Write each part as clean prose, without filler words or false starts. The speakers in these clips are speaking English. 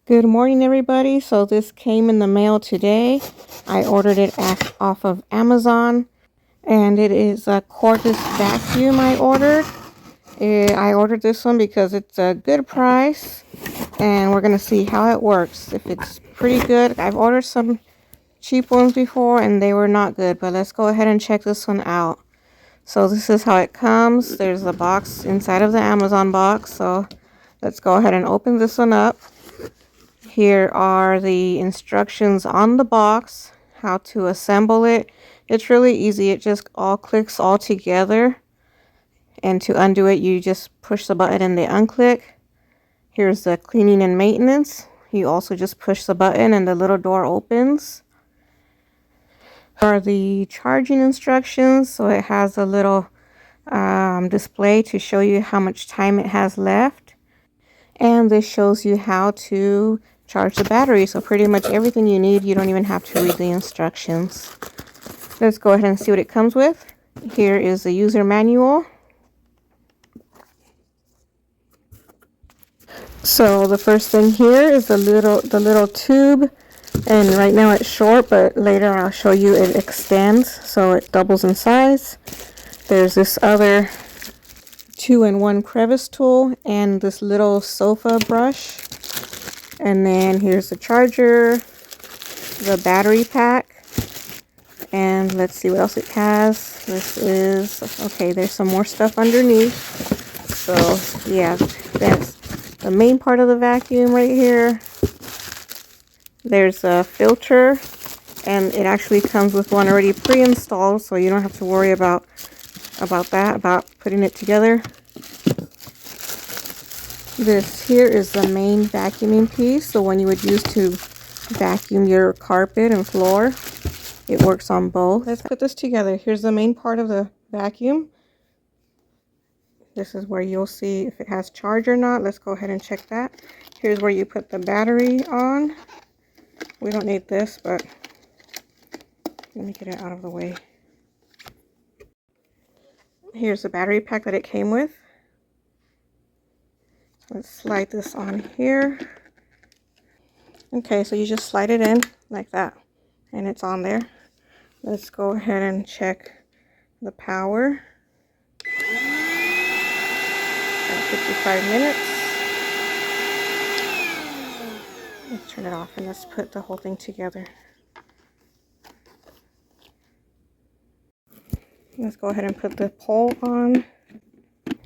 Good morning, everybody. So this came in the mail today. I ordered it off of Amazon, and it is a cordless vacuum I ordered. I ordered this one because it's a good price, and we're going to see how it works. If it's pretty good. I've ordered some cheap ones before, and they were not good, but let's go ahead and check this one out. So this is how it comes. There's a box inside of the Amazon box, so let's go ahead and open this one up. Here are the instructions on the box, how to assemble it. It's really easy. It just all clicks all together. And to undo it, you just push the button and they unclick. Here's the cleaning and maintenance. You also just push the button and the little door opens. Here are the charging instructions. So it has a little display to show you how much time it has left. And this shows you how to charge the battery. So pretty much everything you need. You don't even have to read the instructions. Let's go ahead and see what it comes with. Here is the user manual. So the first thing here is the little tube, and right now it's short, but later I'll show you it extends, so it doubles in size. There's this other 2-in-1 crevice tool and this little sofa brush. And then here's the charger, the battery pack, and let's see what else it has. This is, okay, there's some more stuff underneath. So yeah, that's the main part of the vacuum right here. There's a filter, and it actually comes with one already pre-installed, so you don't have to worry about putting it together. This here is the main vacuuming piece, the one you would use to vacuum your carpet and floor. It works on both. Let's put this together. Here's the main part of the vacuum. This is where you'll see if it has charge or not. Let's go ahead and check that. Here's where you put the battery on. We don't need this, but let me get it out of the way. Here's the battery pack that it came with. Let's slide this on here. Okay, so you just slide it in like that, and it's on there. Let's go ahead and check the power. 55 minutes. Let's turn it off and let's put the whole thing together. Let's go ahead and put the pole on.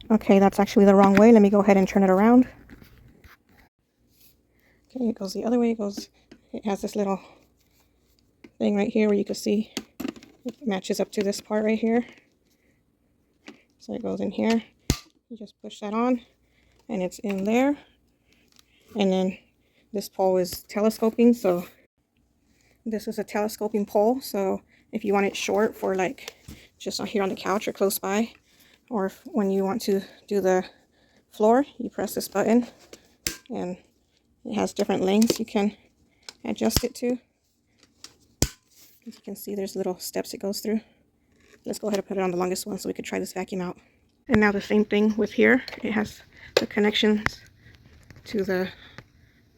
Okay, that's actually the wrong way. Let me go ahead and turn it around. Okay, it goes the other way. It has this little thing right here where you can see it matches up to this part right here. So it goes in here. You just push that on and it's in there. And then this pole is telescoping, so this is a telescoping pole. So if you want it short for like just here on the couch or close by, or when you want to do the floor, you press this button and it has different lengths you can adjust it to. As you can see, there's little steps it goes through. Let's go ahead and put it on the longest one so we could try this vacuum out. And now the same thing with here. It has the connections to the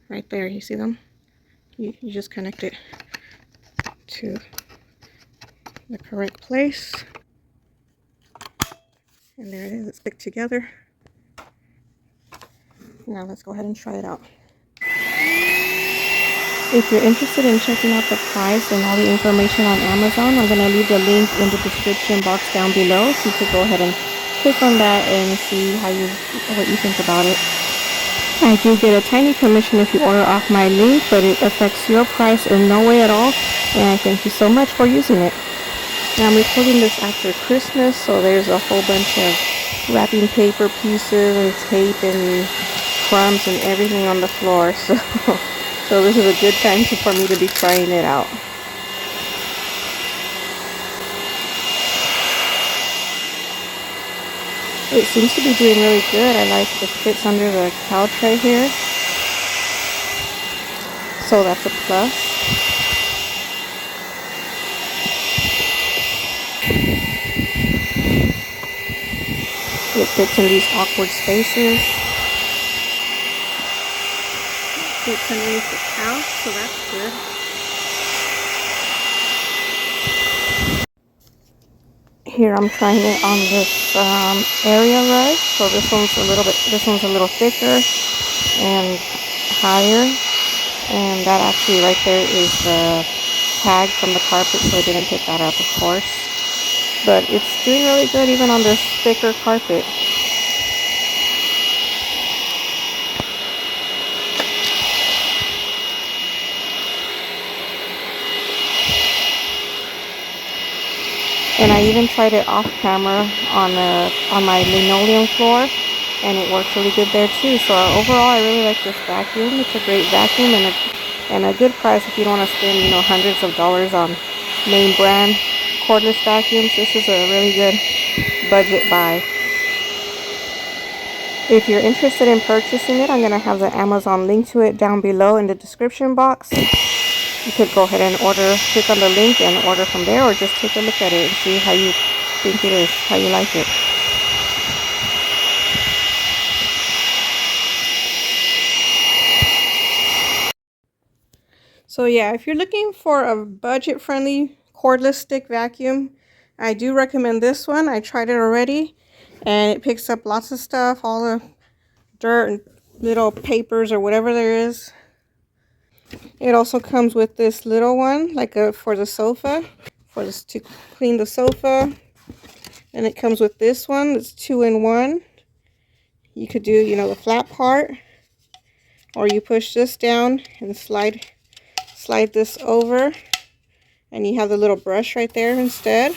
right there. You see them? You just connect it to the correct place. And there it is. It's stick together. Now let's go ahead and try it out. If you're interested in checking out the price and all the information on Amazon, I'm going to leave the link in the description box down below, so you could go ahead and click on that and see what you think about it. I do get a tiny commission if you order off my link, but it affects your price in no way at all, and I thank you so much for using it. Now I'm recording this after Christmas, so there's a whole bunch of wrapping paper pieces and tape and crumbs and everything on the floor, so this is a good time for me to be trying it out. It seems to be doing really good. I like it fits under the couch right here, so that's a plus. It fits in these awkward spaces. fits underneath the couch, so that's good. Here I'm trying it on this area rug. So this one's a little thicker and higher. And that actually right there is the tag from the carpet, so I didn't pick that up, of course. But it's doing really good even on this thicker carpet. And I even tried it off camera on my linoleum floor, and it works really good there too. So overall, I really like this vacuum. It's a great vacuum and a good price if you don't want to spend, you know, hundreds of dollars on name brand cordless vacuums. This is a really good budget buy. If you're interested in purchasing it, I'm going to have the Amazon link to it down below in the description box. You could go ahead and click on the link and order from there, or just take a look at it and see how you think it is, how you like it. So yeah, if you're looking for a budget-friendly cordless stick vacuum, I do recommend this one. I tried it already, and it picks up lots of stuff, all the dirt and little papers or whatever there is. It also comes with this little one, like for the sofa, to clean the sofa. And it comes with this one that's 2-in-1. You could do, you know, the flat part, or you push this down and slide this over, and you have the little brush right there instead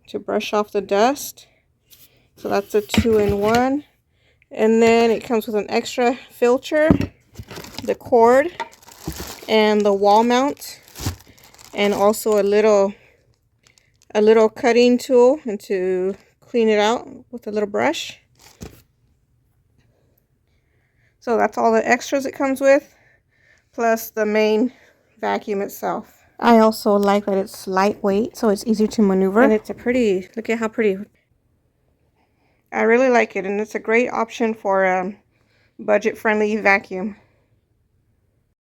to brush off the dust. So that's a 2-in-1. And then it comes with an extra filter, the cord, and the wall mount, and also a little cutting tool and to clean it out with a little brush. So that's all the extras it comes with, plus the main vacuum itself. I also like that it's lightweight, so it's easy to maneuver. And it's look at how pretty. I really like it, and it's a great option for a budget-friendly vacuum.